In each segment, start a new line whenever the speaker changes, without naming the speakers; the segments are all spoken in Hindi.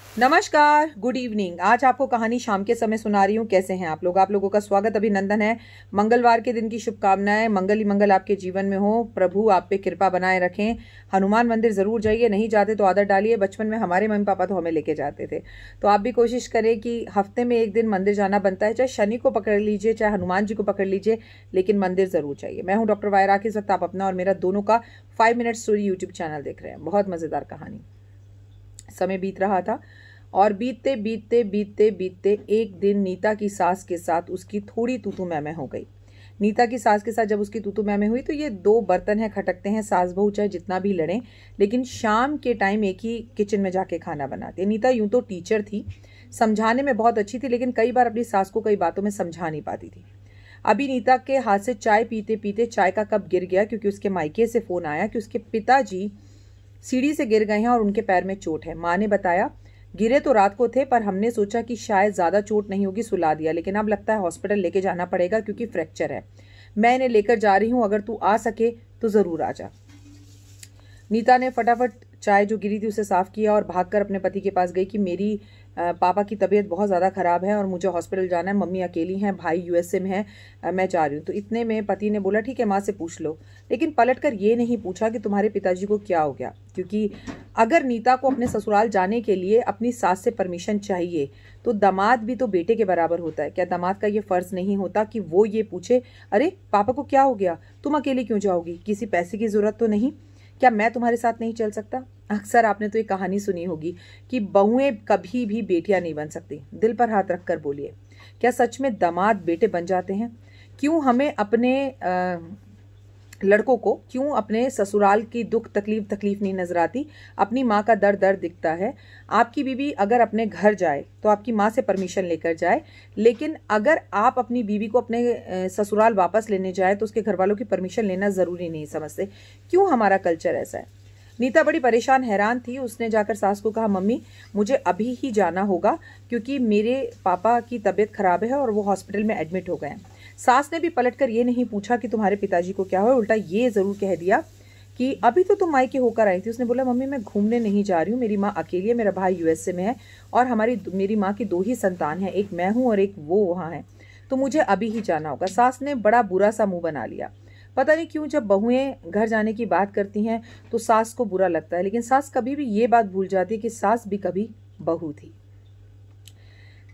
नमस्कार, गुड इवनिंग। आज आपको कहानी शाम के समय सुना रही हूँ। कैसे हैं आप लोग? आप लोगों का स्वागत, अभिनंदन है। मंगलवार के दिन की शुभकामनाएं। मंगल ही मंगल आपके जीवन में हो। प्रभु आप पे कृपा बनाए रखें। हनुमान मंदिर जरूर जाइए, नहीं जाते तो आदत डालिए। बचपन में हमारे मम्मी पापा तो हमें लेके जाते थे, तो आप भी कोशिश करें कि हफ्ते में एक दिन मंदिर जाना बनता है। चाहे शनि को पकड़ लीजिए, चाहे हनुमान जी को पकड़ लीजिए, लेकिन मंदिर जरूर चाहिए। मैं हूँ डॉक्टर वायरा। इस वक्त आप अपना और मेरा दोनों का 5 मिनट स्टोरी यूट्यूब चैनल देख रहे हैं। बहुत मजेदार कहानी। समय बीत रहा था और बीतते बीतते बीतते बीतते एक दिन नीता की सास के साथ उसकी थोड़ी तूतू मैमे हो गई। नीता की सास के साथ जब उसकी तूतू मैमे हुई तो ये दो बर्तन है, खटकते हैं। सास बहू चाहे जितना भी लड़ें, लेकिन शाम के टाइम एक ही किचन में जाके खाना बनाती है। नीता यूं तो टीचर थी, समझाने में बहुत अच्छी थी, लेकिन कई बार अपनी सास को कई बातों में समझा नहीं पाती थी। अभी नीता के हाथ से चाय पीते पीते चाय का कप गिर गया, क्योंकि उसके मायके से फोन आया कि उसके पिताजी सीढ़ी से गिर गए हैं और उनके पैर में चोट है। माँ ने बताया गिरे तो रात को थे, पर हमने सोचा कि शायद ज्यादा चोट नहीं होगी, सुला दिया, लेकिन अब लगता है हॉस्पिटल लेके जाना पड़ेगा क्योंकि फ्रैक्चर है। मैं इन्हें लेकर जा रही हूँ, अगर तू आ सके तो जरूर आ जा। नीता ने फटाफट चाय जो गिरी थी उसे साफ किया और भागकर अपने पति के पास गई कि मेरी पापा की तबीयत बहुत ज़्यादा ख़राब है और मुझे हॉस्पिटल जाना है। मम्मी अकेली हैं, भाई यूएसए में है, मैं जा रही हूँ। तो इतने में पति ने बोला ठीक है, माँ से पूछ लो, लेकिन पलटकर ये नहीं पूछा कि तुम्हारे पिताजी को क्या हो गया। क्योंकि अगर नीता को अपने ससुराल जाने के लिए अपनी सास से परमिशन चाहिए तो दामाद भी तो बेटे के बराबर होता है। क्या दामाद का ये फ़र्ज़ नहीं होता कि वो ये पूछे, अरे पापा को क्या हो गया, तुम अकेले क्यों जाओगी, किसी पैसे की ज़रूरत तो नहीं, क्या मैं तुम्हारे साथ नहीं चल सकता? अक्सर आपने तो एक कहानी सुनी होगी कि बहुएं कभी भी बेटियां नहीं बन सकती। दिल पर हाथ रखकर बोलिए, क्या सच में दामाद बेटे बन जाते हैं? क्यों हमें अपने लड़कों को क्यों अपने ससुराल की दुख तकलीफ नहीं नजर आती? अपनी माँ का दर्द दर्द दिखता है। आपकी बीवी अगर अपने घर जाए तो आपकी माँ से परमिशन लेकर जाए, लेकिन अगर आप अपनी बीवी को अपने ससुराल वापस लेने जाए तो उसके घर वालों की परमिशन लेना ज़रूरी नहीं समझते। क्यों हमारा कल्चर ऐसा है? नीता बड़ी परेशान हैरान थी। उसने जाकर सास को कहा, मम्मी मुझे अभी ही जाना होगा क्योंकि मेरे पापा की तबीयत खराब है और वो हॉस्पिटल में एडमिट हो गए हैं। सास ने भी पलटकर ये नहीं पूछा कि तुम्हारे पिताजी को क्या हुआ, उल्टा ये जरूर कह दिया कि अभी तो तुम मायके होकर आई थी। उसने बोला, मम्मी मैं घूमने नहीं जा रही हूँ, मेरी माँ अकेली है, मेरा भाई यूएसए में है और मेरी माँ की 2 ही संतान है, एक मैं हूँ और एक वो वहाँ है, तो मुझे अभी ही जाना होगा। सास ने बड़ा बुरा सा मुंह बना लिया। पता नहीं क्यों जब बहुएं घर जाने की बात करती हैं तो सास को बुरा लगता है, लेकिन सास कभी भी ये बात भूल जाती है कि सास भी कभी बहू थी।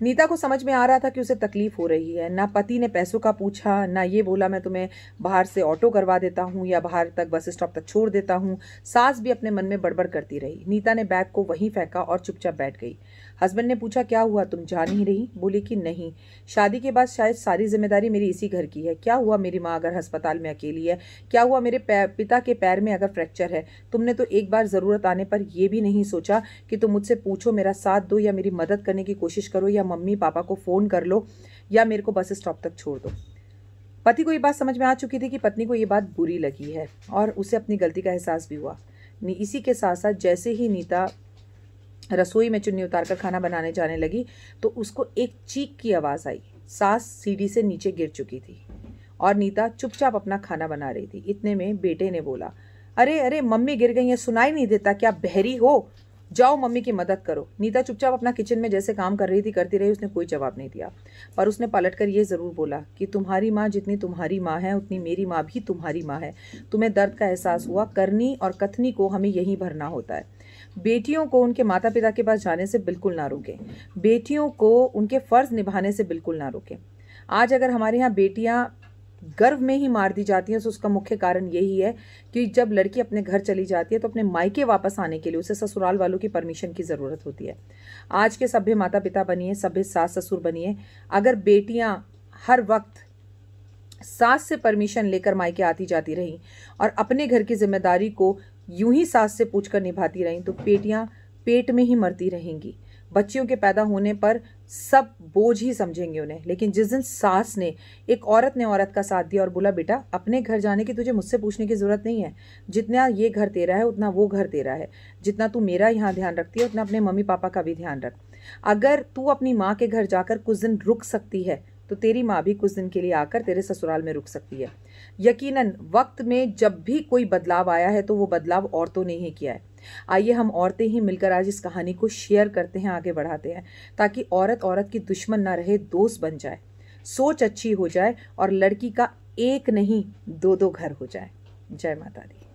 नीता को समझ में आ रहा था कि उसे तकलीफ हो रही है। ना पति ने पैसों का पूछा, ना ये बोला मैं तुम्हें बाहर से ऑटो करवा देता हूँ या बाहर तक बस स्टॉप तक छोड़ देता हूँ। सास भी अपने मन में बड़बड़ करती रही। नीता ने बैग को वहीं फेंका और चुपचाप बैठ गई। हस्बैंड ने पूछा, क्या हुआ, तुम जा नहीं रही? बोली कि नहीं, शादी के बाद शायद सारी जिम्मेदारी मेरी इसी घर की है। क्या हुआ मेरी माँ अगर अस्पताल में अकेली है? क्या हुआ मेरे पिता के पैर में अगर फ्रैक्चर है? तुमने तो एक बार ज़रूरत आने पर यह भी नहीं सोचा कि तुम मुझसे पूछो, मेरा साथ दो या मेरी मदद करने की कोशिश करो या मम्मी पापा को फ़ोन कर लो या मेरे को बस स्टॉप तक छोड़ दो। पति को ये बात समझ में आ चुकी थी कि पत्नी को ये बात बुरी लगी है और उसे अपनी गलती का एहसास भी हुआ। इसी के साथ साथ जैसे ही नीता रसोई में चुन्नी उतारकर खाना बनाने जाने लगी तो उसको एक चीख की आवाज़ आई। सास सीढ़ी से नीचे गिर चुकी थी और नीता चुपचाप अपना खाना बना रही थी। इतने में बेटे ने बोला, अरे अरे मम्मी गिर गई है, सुनाई नहीं देता क्या, बहरी हो? जाओ मम्मी की मदद करो। नीता चुपचाप अपना किचन में जैसे काम कर रही थी करती रही। उसने कोई जवाब नहीं दिया, पर उसने पलटकर ये ज़रूर बोला कि तुम्हारी माँ जितनी तुम्हारी माँ है उतनी मेरी माँ भी तुम्हारी माँ है। तुम्हें दर्द का एहसास हुआ, करनी और कथनी को हमें यहीं भरना होता है। बेटियों को उनके माता पिता के पास जाने से बिल्कुल ना रोकें। बेटियों को उनके फ़र्ज़ निभाने से बिल्कुल ना रोकें। आज अगर हमारे यहाँ बेटियाँ गर्भ में ही मार दी जाती हैं तो उसका मुख्य कारण यही है कि जब लड़की अपने घर चली जाती है तो अपने मायके वापस आने के लिए उसे ससुराल वालों की परमिशन की ज़रूरत होती है। आज के सभ्य माता पिता बनिए, सभ्य सास ससुर बनिए। अगर बेटियां हर वक्त सास से परमिशन लेकर मायके आती जाती रहीं और अपने घर की जिम्मेदारी को यूं ही सास से पूछकर निभाती रहीं तो बेटियां पेट में ही मरती रहेंगी। बच्चियों के पैदा होने पर सब बोझ ही समझेंगे उन्हें, लेकिन जिस दिन सास ने, एक औरत ने औरत का साथ दिया और बोला, बेटा अपने घर जाने की तुझे मुझसे पूछने की ज़रूरत नहीं है, जितना ये घर तेरा है उतना वो घर तेरा है, जितना तू मेरा यहाँ ध्यान रखती है उतना अपने मम्मी पापा का भी ध्यान रख। अगर तू अपनी माँ के घर जाकर कुछ दिन रुक सकती है तो तेरी माँ भी कुछ दिन के लिए आकर तेरे ससुराल में रुक सकती है। यकीनन वक्त में जब भी कोई बदलाव आया है तो वो बदलाव औरतों ने ही किया है। आइए हम औरतें ही मिलकर आज इस कहानी को शेयर करते हैं, आगे बढ़ाते हैं, ताकि औरत औरत की दुश्मन ना रहे, दोस्त बन जाए, सोच अच्छी हो जाए और लड़की का एक नहीं दो दो घर हो जाए। जय माता दी।